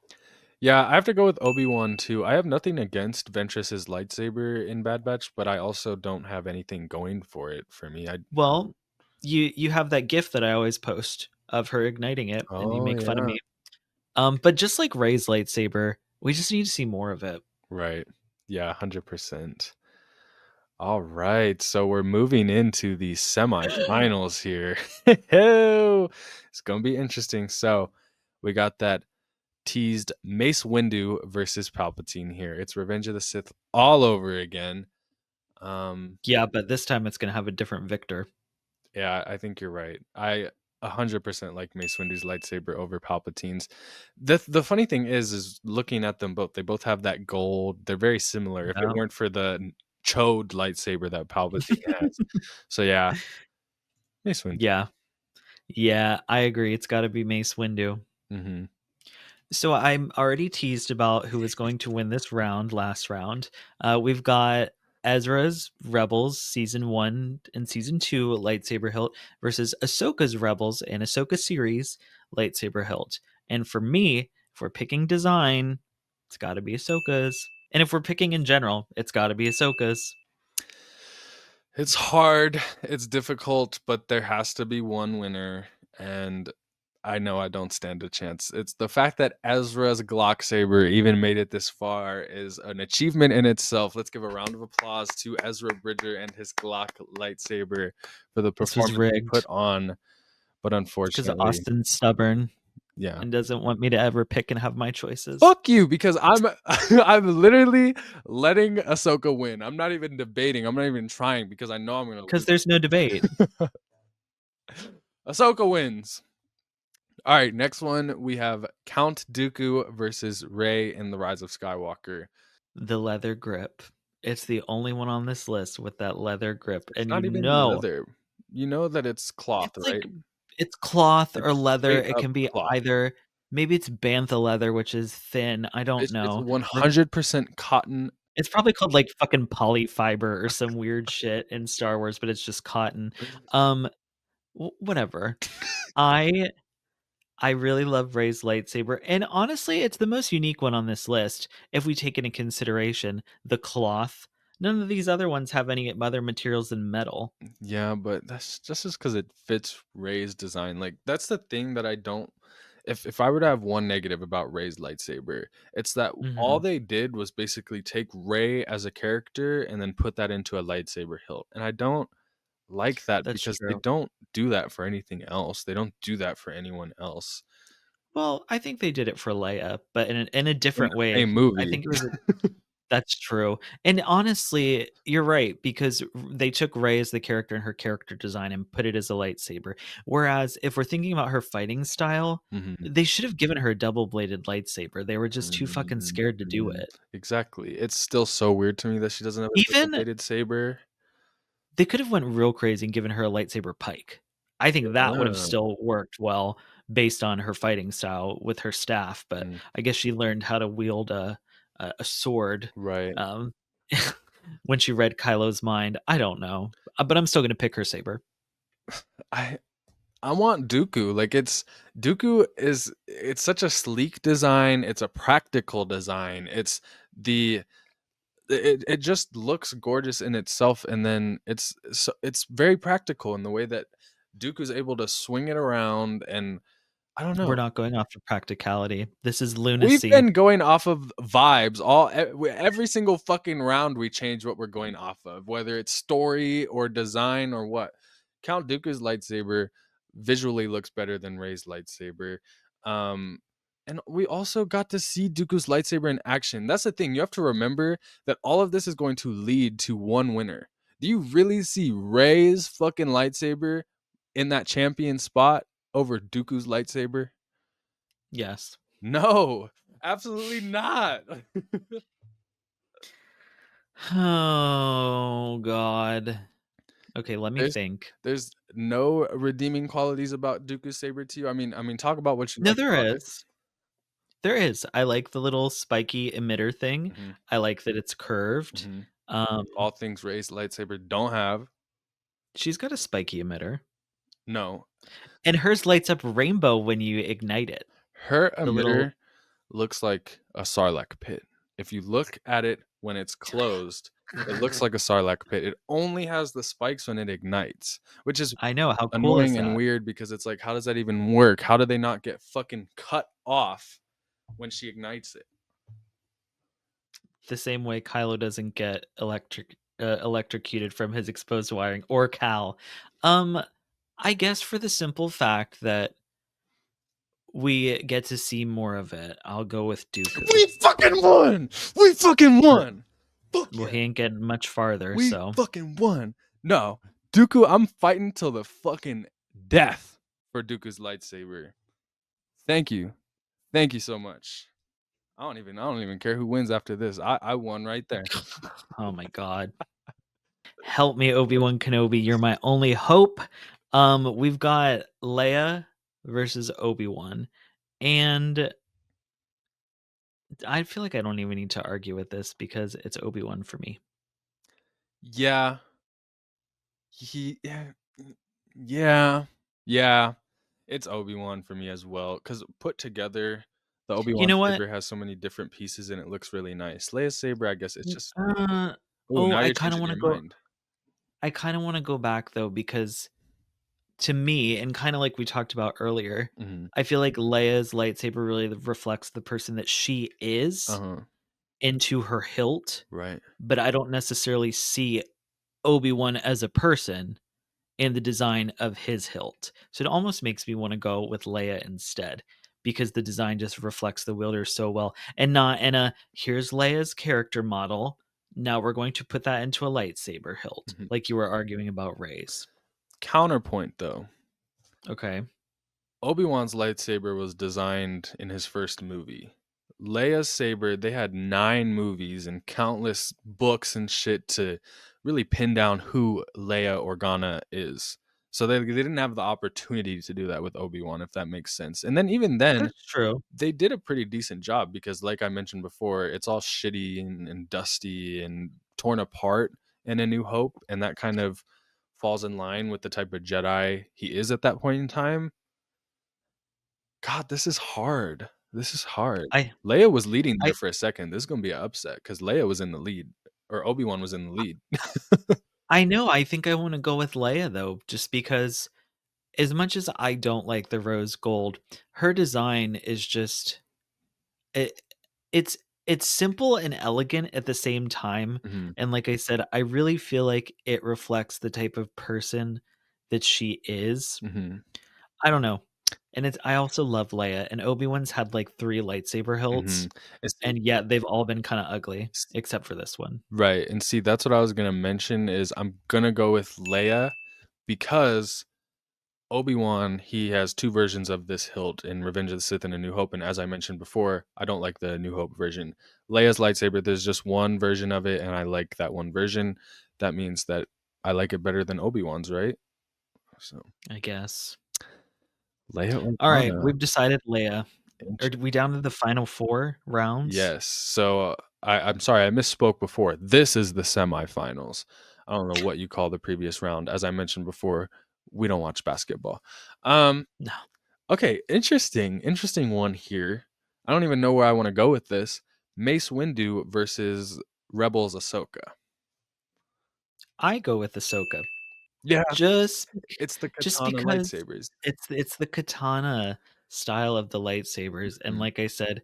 Yeah, I have to go with Obi-Wan too. I have nothing against Ventress's lightsaber in Bad Batch, but I also don't have anything going for it for me. I Well, you have that gift that I always post of her igniting it, and you Oh make fun of yeah. me. But just like Ray's lightsaber, we just need to see more of it. Right. Yeah, 100%. All right, so we're moving into the semifinals here. It's gonna be interesting. So we got that teased Mace Windu versus Palpatine here. It's Revenge of the Sith all over again. Um, Yeah, but this time it's gonna have a different victor. yeah, I think you're right. I 100% like Mace Windu's lightsaber over Palpatine's. The funny thing is looking at them both. They both have that gold. They're very similar. If it Yeah. weren't for the chode lightsaber that Palpatine has. So yeah, Mace Windu. Yeah. Yeah, I agree. It's got to be Mace Windu. Mhm. So I'm already teased about who is going to win this round, last round. We've got Ezra's Rebels season 1 and season 2 lightsaber hilt versus Ahsoka's Rebels and Ahsoka series lightsaber hilt. And for me, if we're picking design, it's got to be Ahsoka's. And if we're picking in general, it's got to be Ahsoka's. It's hard, it's difficult, but there has to be one winner, and I know I don't stand a chance. It's the fact that Ezra's Glock saber even made it this far is an achievement in itself. Let's give a round of applause to Ezra Bridger and his Glock lightsaber for the This was performance he put rigged on, but because unfortunately Austin's stubborn. Yeah. and doesn't want me to ever pick and have my choices. Fuck you, because I'm I'm literally letting Ahsoka win. I'm not even debating. I'm not even trying because I know I'm gonna Because lose. there's no debate. Ahsoka wins. All right, next one we have Count Dooku versus Rey in The Rise of Skywalker. The leather grip. It's the only one on this list with that leather grip, It's and not even leather. You know that it's cloth, it's right? like it's cloth or It's leather. straight It up can be cloth. either. Maybe it's bantha leather, which is thin. I don't It's know. Rem 100% cotton. It's probably called, like, fucking polyfiber or some weird shit in Star Wars, but it's just cotton. Um, whatever. I I really love Rey's lightsaber, and honestly, it's the most unique one on this list if we take into consideration the cloth. None of these other ones have any other materials than metal. Yeah, but that's just because it fits Rey's design. Like that's the thing that I don't. If I were to have one negative about Rey's lightsaber, it's that all Mhm. they did was basically take Rey as a character and then put that into a lightsaber hilt, and I don't like that That's because they true. don't do that for anything else. They don't do that for anyone else Well, I think they did it for Leia, but in a in different the way. same I movie. think it was a That's true, and honestly, you're right, because they took Rey as the character and her character design and put it as a lightsaber, whereas if we're thinking about her fighting style, Mhm. they should have given her a double-bladed lightsaber. They were just too fucking scared to do Mhm. it. Exactly. It's still so weird to me that she doesn't have a Even double-bladed saber. they could have went real crazy and given her a lightsaber pike. I think that would have Yeah. still worked well based on her fighting style with her staff, but Mm, I guess she learned how to wield a sword, right. um, when she read Kylo's mind. I don't know, but I'm still gonna pick her saber. I I want Dooku. Like it's such a sleek design. It's a practical design. The it just looks gorgeous in itself, and then it's very practical in the way that Dooku's able to swing it around, and I don't We're know. not going off of practicality. This is We've lunacy. been going off of vibes every single fucking round. We change what we're going off of, whether it's story or design or what. Count Dooku's lightsaber visually looks better than Rey's lightsaber. Um, and we also got to see Dooku's lightsaber in action. That's the thing. You have to remember that all of this is going to lead to one winner. Do you really see Rey's fucking lightsaber in that champion spot over Dooku's lightsaber? Yes. No, absolutely not. Oh god. Okay, let me There's think. there's no redeeming qualities about Dooku's saber to you. I mean, talk about what you No, like there about it. is. There is. I like the little spiky emitter thing. Mhm, I like that it's curved. mhm. Um, All things Rey's lightsaber don't have. she's got a spiky emitter, No, and hers lights up rainbow when you ignite it. her The little emitter looks like a Sarlacc pit. If you look at it when it's closed, it looks like a Sarlacc pit. It only has the spikes when it ignites, which is I know, how cool is annoying and that? weird because it's like, how does that even work? How do they not get fucking cut off when she ignites it? The same way Kylo doesn't get electrocuted from his exposed wiring, or Cal. Um, I guess for the simple fact that we get to see more of it, I'll go with Dooku. We fucking won! We fucking Er, won! Fuck well, yeah! he ain't getting much farther, We so fucking won! No, Dooku, I'm fighting till the fucking death for Dooku's lightsaber. Thank you. Thank you so much. I don't even care who wins after this. I won right there. oh my god. Help me, Obi-Wan Kenobi, you're my only hope. We've got Leia versus Obi-Wan, and I feel like I don't even need to argue with this because it's Obi-Wan for me. Yeah. Yeah. Yeah. Yeah. It's Obi-Wan for me as well. Because put together, the You Obi-Wan know what? saber has so many different pieces and it looks really nice. Leia's saber, I guess it's just. Uh, Oh, oh, now you're changing your mind. I kinda wanna go back though, because to me, and kinda like we talked about earlier, Mhm. I feel like Leia's lightsaber really reflects the person that she is Uh-huh. into her hilt, Right. but I don't necessarily see Obi-Wan as a person in the design of his hilt. So it almost makes me wanna go with Leia instead, because the design just reflects the wielder so well, and not in a here's Leia's character model. Now we're going to put that into a lightsaber hilt, Mhm. like you were arguing about Rey's. Counterpoint though. Okay. Obi-Wan's lightsaber was designed in his first movie. Leia's saber, they had 9 movies and countless books and shit to really pin down who Leia Organa is. So they didn't have the opportunity to do that with Obi-Wan, if that makes sense. And then even then, That's true. they did a pretty decent job because, like I mentioned before, it's all shitty and dusty and torn apart in A New Hope. And that kind of falls in line with the type of Jedi he is at that point in time. God, this is hard. This is hard. I Leia was leading I there for a second. This is gonna be an upset because Leia was in the lead, or Obi-Wan was in the lead. I know, I think I wanna go with Leia, though, just because as much as I don't like the rose gold, her design is just it it's it's simple and elegant at the same time, Mhm, and like I said, I really feel like it reflects the type of person that she is. mhm, I don't know, and it's I also love Leia, and Obi-Wan's had, like, 3 lightsaber hilts, mhm. And see and yet they've all been kinda ugly, s except for this one. right, and see, that's what I was gonna mention is I'm gonna go with Leia because Obi-Wan, he has 2 versions of this hilt in Revenge of the Sith and A New Hope, and as I mentioned before, I don't like the New Hope version. Leia's lightsaber, there's just one version of it, and I like that one version. That means that I like it better than Obi-Wan's, right? So, I guess. Leia Alright, Organa. we've decided Leia. Are Int we down to the final 4 rounds? Yes. So, I'm sorry, I misspoke before. This is the semifinals. I don't know what you call the previous round. As I mentioned before, we don't watch basketball. Um No. Okay, interesting one here. I don't even know where I wanna go with this. Mace Windu versus Rebels Ahsoka. I go with Ahsoka. Yeah, Just it's the just katana because lightsabers. it's the katana style of the lightsabers, and Mhm. like I said,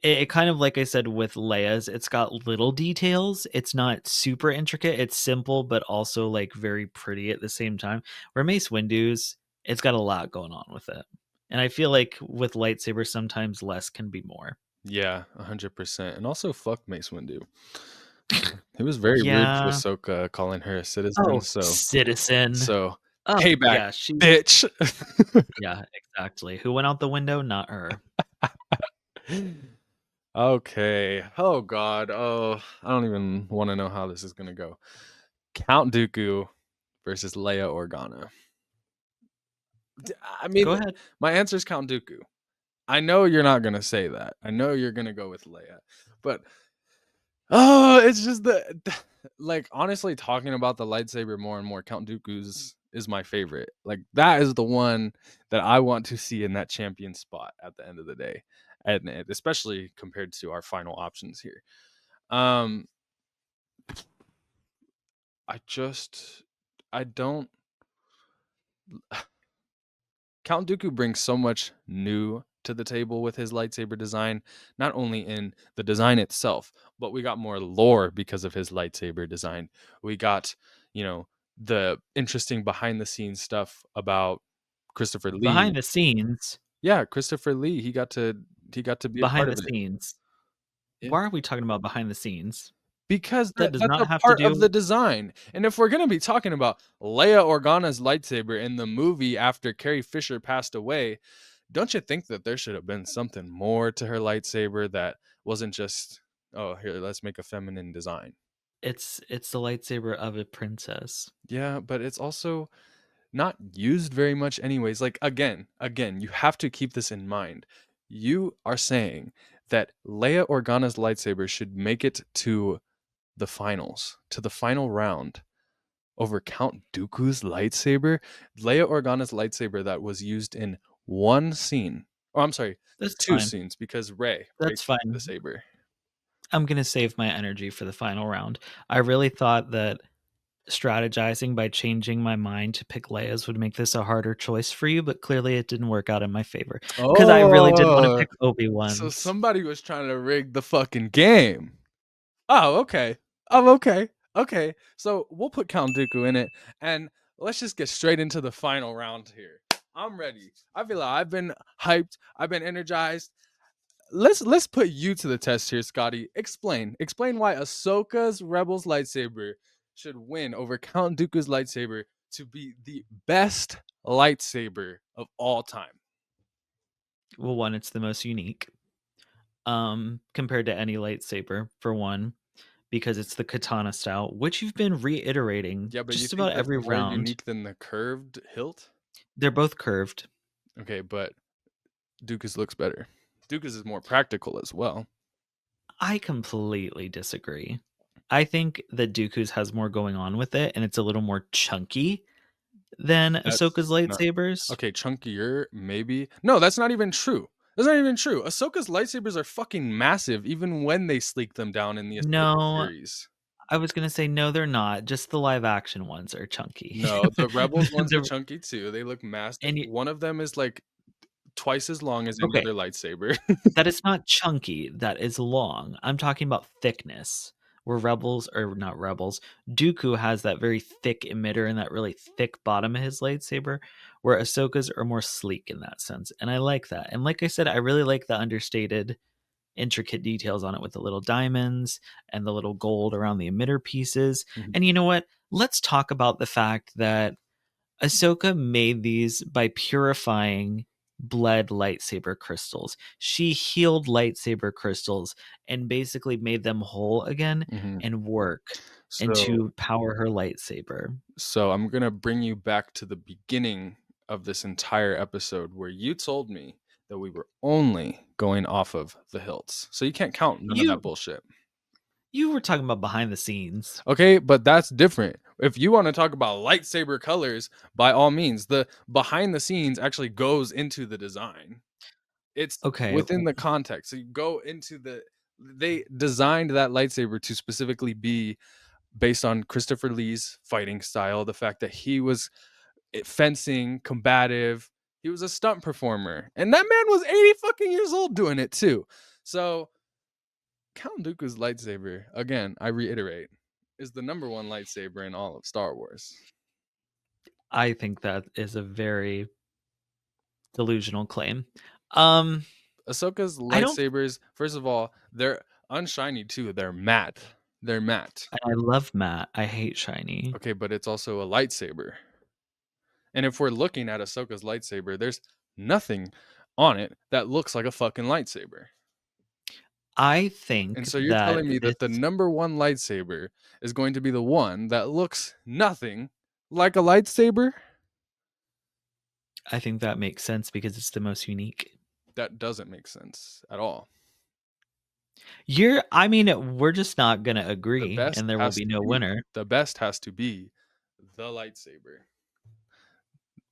it kind of like I said with Leia's, it's got little details. It's not super intricate. It's simple, but also like very pretty at the same time. Where Mace Windu's, it's got a lot going on with it. And I feel like with lightsabers, sometimes less can be more. Yeah, 100%, and also fuck Mace Windu. He was very rude to Yeah. Ahsoka, calling her a citizen, Oh, so citizen. so Oh, payback, yeah. bitch. Yeah, exactly. Who went out the window? Not her. Okay. Oh god. Oh, I don't even wanna know how this is gonna go. Count Dooku versus Leia Organa. I mean, Go ahead. my answer is Count Dooku. I know you're not gonna say that. I know you're gonna go with Leia, but oh, it's just like honestly talking about the lightsaber more and more. Count Dooku's is my favorite. Like that is the one that I want to see in that champion spot at the end of the day, and especially compared to our final options here. Um, I just I don't Count Dooku brings so much new to the table with his lightsaber design, not only in the design itself, but we got more lore because of his lightsaber design. We got, you know, the interesting behind the scenes stuff about Christopher Lee. Behind the scenes, Yeah, Christopher Lee, he got to be a part behind the of it. scenes. Yeah. Why are we talking about behind the scenes? Because That does that's a not have to part of do the design, and if we're gonna be talking about Leia Organa's lightsaber in the movie after Carrie Fisher passed away, don't you think that there should have been something more to her lightsaber that wasn't just, "Oh, here, let's make a feminine design." it's the lightsaber of a princess. Yeah, but it's also not used very much anyways. Like, again, you have to keep this in mind. You are saying that Leia Organa's lightsaber should make it to the finals, to the final round over Count Dooku's lightsaber, Leia Organa's lightsaber that was used in one scene. Oh, I'm sorry, That's 2 fine. scenes because Rey That's took the fine. saber. I'm gonna save my energy for the final round. I really thought that strategizing by changing my mind to pick Leia's would make this a harder choice for you, but clearly it didn't work out in my favor because I really did wanna Oh, pick so Obi-Wan's. somebody was trying to rig the fucking game. Oh, okay. Oh, okay. Okay. So we'll put Count Dooku in it, and let's just get straight into the final round here. I'm ready. I feel like I've been hyped. I've been energized. Let's put you to the test here, Scotty. Explain why Ahsoka's Rebels lightsaber should win over Count Dooku's lightsaber to be the best lightsaber of all time. Well, one, it's the most unique, compared to any lightsaber, for one, because it's the katana style, which you've been reiterating Yeah, but you just think about that's every more round. unique than the curved hilt? They're both curved. Okay, but Dooku's looks better. Dooku's is more practical as well. I completely disagree. I think that Dooku's has more going on with it, and it's a little more chunky than Ahsoka's That's not lightsabers. okay. Chunkier, maybe. No, that's not even true. That's not even true. Ahsoka's lightsabers are fucking massive, even when they sleek them down in the Ahsoka No, series. I was gonna say no, they're not. Just the live action ones are chunky. No, the Rebels ones are The chunky too. They look massive. and you One of them is like twice as long as any okay, other lightsaber. that is not chunky, that is long. I'm talking about thickness, where Rebels or not Rebels, Dooku has that very thick emitter and that really thick bottom of his lightsaber, where Ahsoka's are more sleek in that sense, and I like that. And like I said, I really like the understated intricate details on it with the little diamonds and the little gold around the emitter pieces. Mhm, And you know what? Let's talk about the fact that Ahsoka made these by purifying bled lightsaber crystals. She healed lightsaber crystals and basically made them whole again mhm. and work and So, to power her lightsaber. so I'm gonna bring you back to the beginning of this entire episode where you told me that we were only going off of the hilts. So you can't count none of that You bullshit. you were talking about behind the scenes. Okay, but that's different. If you want to talk about lightsaber colors, by all means, the behind the scenes actually goes into the design. It's Okay. within the context. So you go into they designed that lightsaber to specifically be based on Christopher Lee's fighting style, the fact that he was fencing, combative, he was a stunt performer. And that man was 80 fucking years old doing it too. So Count Dooku's lightsaber, again, I reiterate, is the number one lightsaber in all of Star Wars. I think that is a very delusional claim. Um, Ahsoka's I don't lightsabers, first of all, they're unshiny too. They're matte. They're matte. I love matte. I hate shiny. Okay, but it's also a lightsaber. And if we're looking at Ahsoka's lightsaber, there's nothing on it that looks like a fucking lightsaber. I And think so you're that telling me this that the number one lightsaber is going to be the one that looks nothing like a lightsaber? I think that makes sense because it's the most unique. That doesn't make sense at all. I mean, we're just not gonna The agree, best and there will has be to no be winner. the best has to be the lightsaber.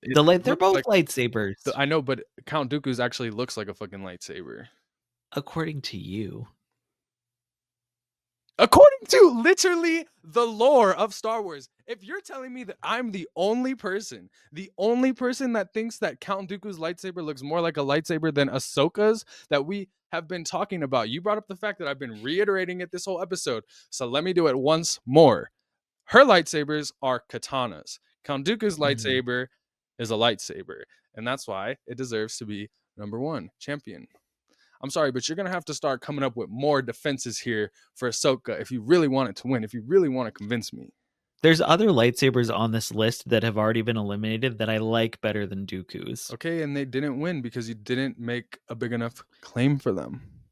It They're looks both like lightsabers, I know, but Count Dooku's actually looks like a fucking lightsaber. according to you. According to literally the lore of Star Wars, if you're telling me that I'm the only person that thinks that Count Dooku's lightsaber looks more like a lightsaber than Ahsoka's that we have been talking about, you brought up the fact that I've been reiterating it this whole episode. So let me do it once more. Her lightsabers are katanas. Count Dooku's Mhm. lightsaber is a lightsaber, and that's why it deserves to be number one champion. I'm sorry, but you're gonna have to start coming up with more defenses here for Ahsoka if you really want it to win. If you really want to convince me. There's other lightsabers on this list that have already been eliminated that I like better than Dooku's. Okay, and they didn't win because you didn't make a big enough claim for them.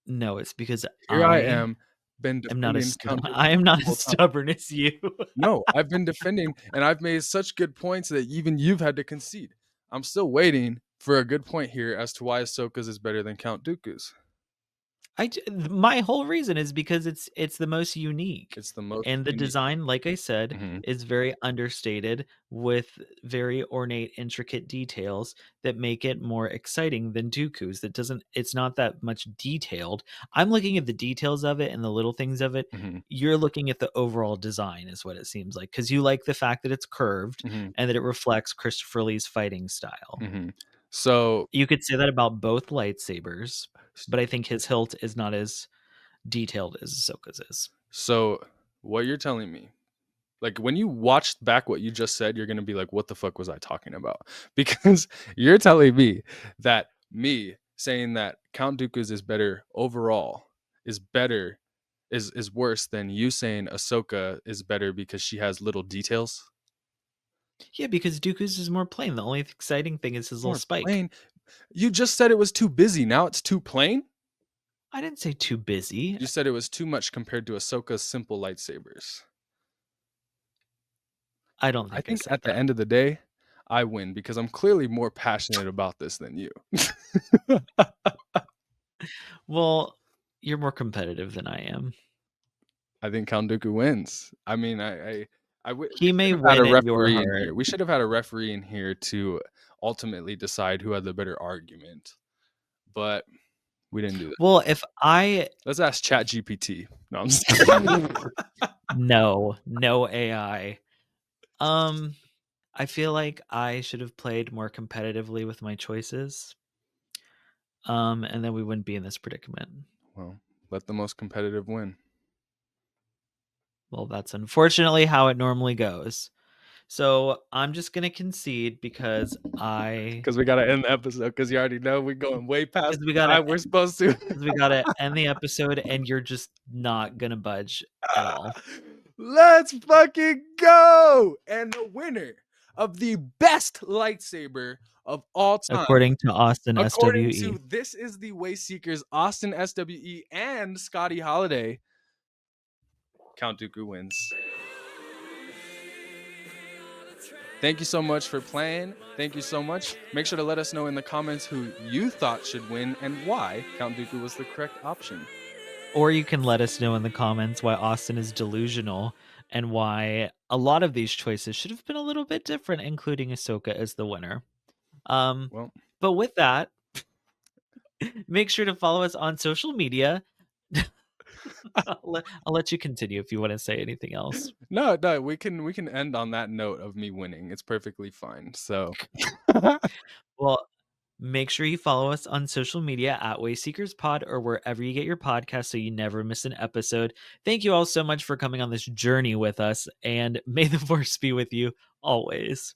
No, it's because Here I I am, been am not defending as Count Dooku I am the not whole as time. stubborn as you. No, I've been defending, and I've made such good points that even you've had to concede. I'm still waiting for a good point here as to why Ahsoka's is better than Count Dooku's. My whole reason is because it's the most unique. It's the most And the unique. design, like I said, Mhm, is very understated with very ornate, intricate details that make it more exciting than Dooku's. It's not that much detailed. I'm looking at the details of it and the little things of it. mhm, You're looking at the overall design, is what it seems like, because you like the fact that it's curved mhm, and that it reflects Christopher Lee's fighting style. mhm. So, You could say that about both lightsabers, but I think his hilt is not as detailed as Ahsoka's is. so what you're telling me Like when you watch back what you just said, you're gonna be like, "What the fuck was I talking about?" Because you're telling me that me saying that Count Dooku's is better overall is better is worse than you saying Ahsoka is better because she has little details. Yeah, because Dooku's is more plain. The only exciting thing is his little More spike. plain. You just said it was too busy. Now it's too plain. I didn't say too busy. You said it was too much compared to Ahsoka's simple lightsabers. I don't I think I think said at the that. end of the day, I win because I'm clearly more passionate about this than you. Well, you're more competitive than I am. I think Count Dooku wins. I mean, we He should may have had a win in your referee in heart. here. We should have had a referee in here to ultimately decide who had the better argument, but we didn't do that. Well, if I Let's ask ChatGPT. No, I'm just kidding. no AI. I feel like I should have played more competitively with my choices. And then we wouldn't be in this predicament. Well, let the most competitive win. Well, that's unfortunately how it normally goes. So I'm just gonna concede because Because we gotta end the episode. Because you already know we're going way past we the gotta time we're supposed to. end the episode, and you're just not gonna budge at all. Let's fucking go! And the winner of the best lightsaber of all time, According to Austin according SWE. to This Is The Wayseekers, Austin SWE, and Scotty Holiday, Count Dooku wins. Thank you so much for playing. Thank you so much. Make sure to let us know in the comments who you thought should win and why Count Dooku was the correct option. Or you can let us know in the comments why Austin is delusional and why a lot of these choices should have been a little bit different, including Ahsoka as the winner. Well, But with that, make sure to follow us on social media. I'll let you continue if you want to say anything else. no, we can end on that note of me winning. It's perfectly fine. So Well, make sure you follow us on social media at Wayseekers Pod or wherever you get your podcast so you never miss an episode. Thank you all so much for coming on this journey with us, and may the force be with you always.